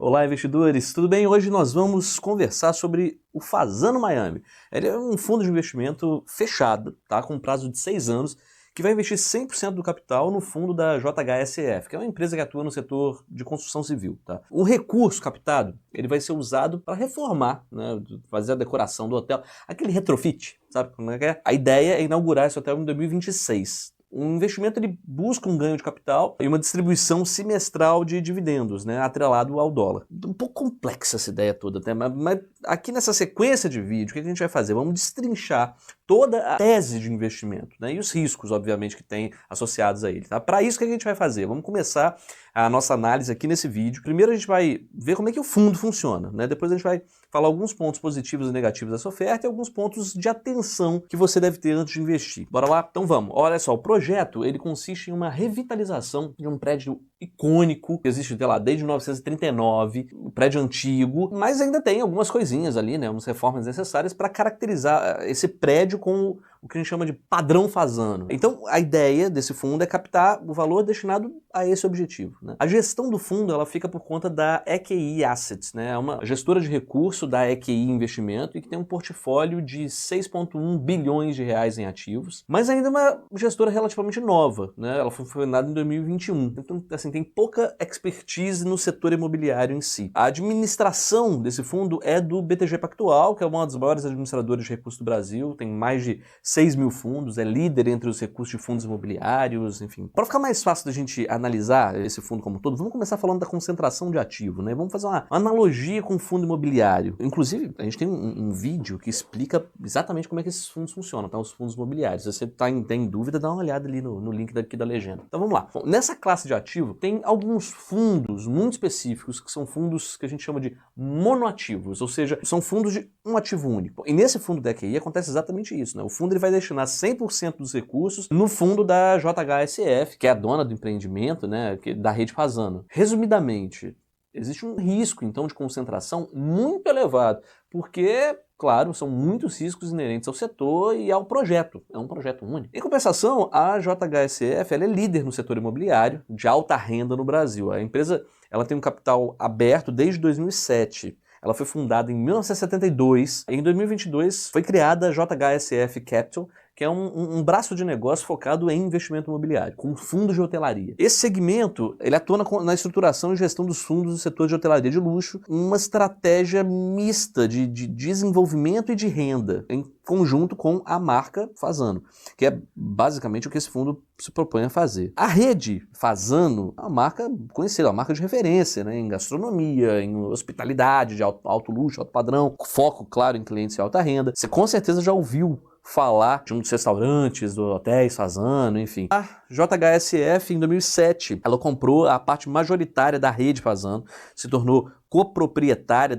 Olá, investidores, tudo bem? Hoje nós vamos conversar sobre o Fasano Miami. Ele é um fundo de investimento fechado, tá? Com um prazo de 6 anos, que vai investir 100% do capital no fundo da JHSF, que é uma empresa que atua no setor de construção civil, tá? O recurso captado, ele vai ser usado para reformar, né? Fazer a decoração do hotel, aquele retrofit, sabe como é que é? A ideia é inaugurar esse hotel em 2026. O investimento ele busca um ganho de capital e uma distribuição semestral de dividendos, né, atrelado ao dólar. Um pouco complexa essa ideia toda, né, mas aqui nessa sequência de vídeo, o que a gente vai fazer? Vamos destrinchar toda a tese de investimento, né, e os riscos, obviamente, que tem associados a ele. Tá? Para isso, o que a gente vai fazer? Vamos começar a nossa análise aqui nesse vídeo. Primeiro a gente vai ver como é que o fundo funciona, né? Depois a gente vai falar alguns pontos positivos e negativos dessa oferta e alguns pontos de atenção que você deve ter antes de investir. Bora lá? Então vamos. Olha só, o projeto ele consiste em uma revitalização de um prédio icônico que existe lá desde 1939, um prédio antigo, mas ainda tem algumas coisinhas ali, né? Umas reformas necessárias para caracterizar esse prédio com o que a gente chama de padrão Fasano. Então, a ideia desse fundo é captar o valor destinado a esse objetivo, né? A gestão do fundo ela fica por conta da EQI Assets, né? É uma gestora de recurso da EQI Investimento e que tem um portfólio de 6,1 bilhões de reais em ativos, mas ainda é uma gestora relativamente nova, né? Ela foi fundada em 2021. Então, assim, tem pouca expertise no setor imobiliário em si. A administração desse fundo é do BTG Pactual, que é uma das maiores administradoras de recursos do Brasil, tem mais de 6 mil fundos, é líder entre os recursos de fundos imobiliários, enfim. Para ficar mais fácil da gente analisar esse fundo como um todo, vamos começar falando da concentração de ativo, né? Vamos fazer uma analogia com o fundo imobiliário. Inclusive, a gente tem um vídeo que explica exatamente como é que esses fundos funcionam, tá? Os fundos imobiliários. Se você tem dúvida, dá uma olhada ali no link daqui da legenda. Então vamos lá. Bom, nessa classe de ativo, tem alguns fundos muito específicos, que são fundos que a gente chama de monoativos, ou seja, são fundos de um ativo único. E nesse fundo da EQI acontece exatamente isso, né? O fundo ele vai destinar 100% dos recursos no fundo da JHSF, que é a dona do empreendimento, né, da rede Fasano. Resumidamente, existe um risco, então, de concentração muito elevado, porque, claro, são muitos riscos inerentes ao setor e ao projeto. É um projeto único. Em compensação, a JHSF ela é líder no setor imobiliário de alta renda no Brasil. A empresa ela tem um capital aberto desde 2007. Ela foi fundada em 1972 e em 2022 foi criada a JHSF Capital, que é um braço de negócio focado em investimento imobiliário, com fundos de hotelaria. Esse segmento, ele atua na estruturação e gestão dos fundos do setor de hotelaria de luxo, uma estratégia mista de desenvolvimento e de renda, em conjunto com a marca Fasano, que é basicamente o que esse fundo se propõe a fazer. A rede Fasano é uma marca conhecida, uma marca de referência, né, em gastronomia, em hospitalidade de alto luxo, alto padrão, foco, claro, em clientes de alta renda. Você com certeza já ouviu falar de um dos restaurantes, do hotéis Fasano, enfim. A JHSF, em 2007, ela comprou a parte majoritária da rede Fasano, se tornou coproprietária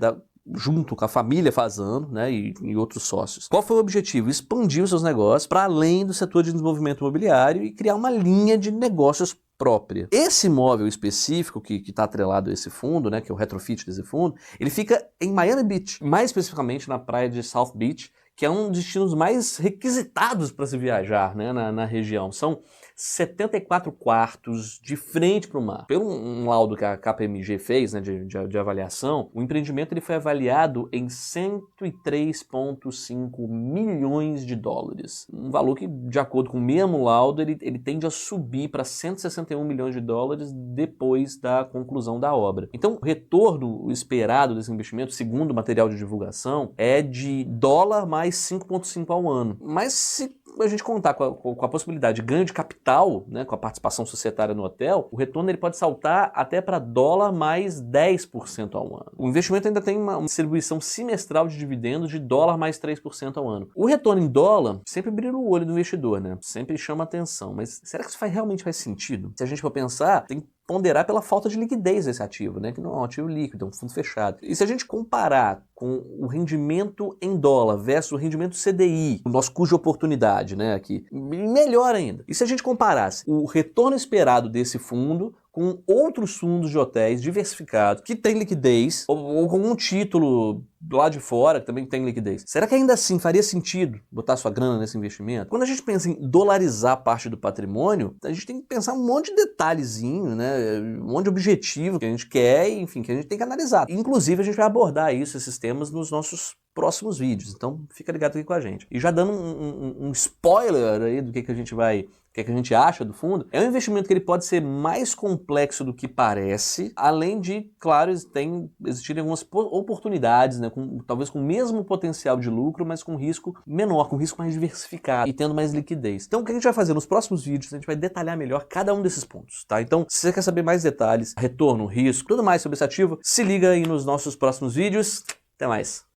junto com a família Fasano, né, e outros sócios. Qual foi o objetivo? Expandir os seus negócios para além do setor de desenvolvimento imobiliário e criar uma linha de negócios própria. Esse imóvel específico que está atrelado a esse fundo, né, que é o retrofit desse fundo, ele fica em Miami Beach, mais especificamente na praia de South Beach, que é um dos destinos mais requisitados para se viajar, né, na região. São 74 quartos de frente para o mar. Pelo um laudo que a KPMG fez, né, de avaliação, o empreendimento ele foi avaliado em 103,5 milhões de dólares. Um valor que, de acordo com o mesmo laudo, ele tende a subir para 161 milhões de dólares depois da conclusão da obra. Então, o retorno esperado desse investimento, segundo o material de divulgação, é de dólar mais 5,5 ao ano. Mas se a gente contar com a possibilidade de ganho de capital, né, com a participação societária no hotel, o retorno ele pode saltar até para dólar mais 10% ao ano. O investimento ainda tem uma distribuição semestral de dividendos de dólar mais 3% ao ano. O retorno em dólar sempre brilha o olho do investidor, né? Sempre chama atenção. Mas será que isso realmente faz sentido? Se a gente for pensar, tem que ponderar pela falta de liquidez desse ativo, né? Que não é um ativo líquido, é um fundo fechado. E se a gente comparar com o rendimento em dólar versus o rendimento CDI, o nosso custo de oportunidade, né? Aqui, melhor ainda. E se a gente comparasse o retorno esperado desse fundo com outros fundos de hotéis diversificados, que tem liquidez, ou com um título lá de fora, que também tem liquidez. Será que ainda assim faria sentido botar sua grana nesse investimento? Quando a gente pensa em dolarizar parte do patrimônio, a gente tem que pensar um monte de detalhezinho, né? Um monte de objetivo que a gente quer, enfim, que a gente tem que analisar. Inclusive, a gente vai abordar isso, esses temas, nos nossos próximos vídeos. Então, fica ligado aqui com a gente. E já dando um spoiler aí do que a gente vai... O que a gente acha do fundo, é um investimento que ele pode ser mais complexo do que parece, além de, claro, existirem algumas oportunidades, né, talvez com o mesmo potencial de lucro, mas com risco menor, com risco mais diversificado e tendo mais liquidez. Então o que a gente vai fazer nos próximos vídeos, a gente vai detalhar melhor cada um desses pontos, tá? Então, se você quer saber mais detalhes, retorno, risco, tudo mais sobre esse ativo, se liga aí nos nossos próximos vídeos. Até mais!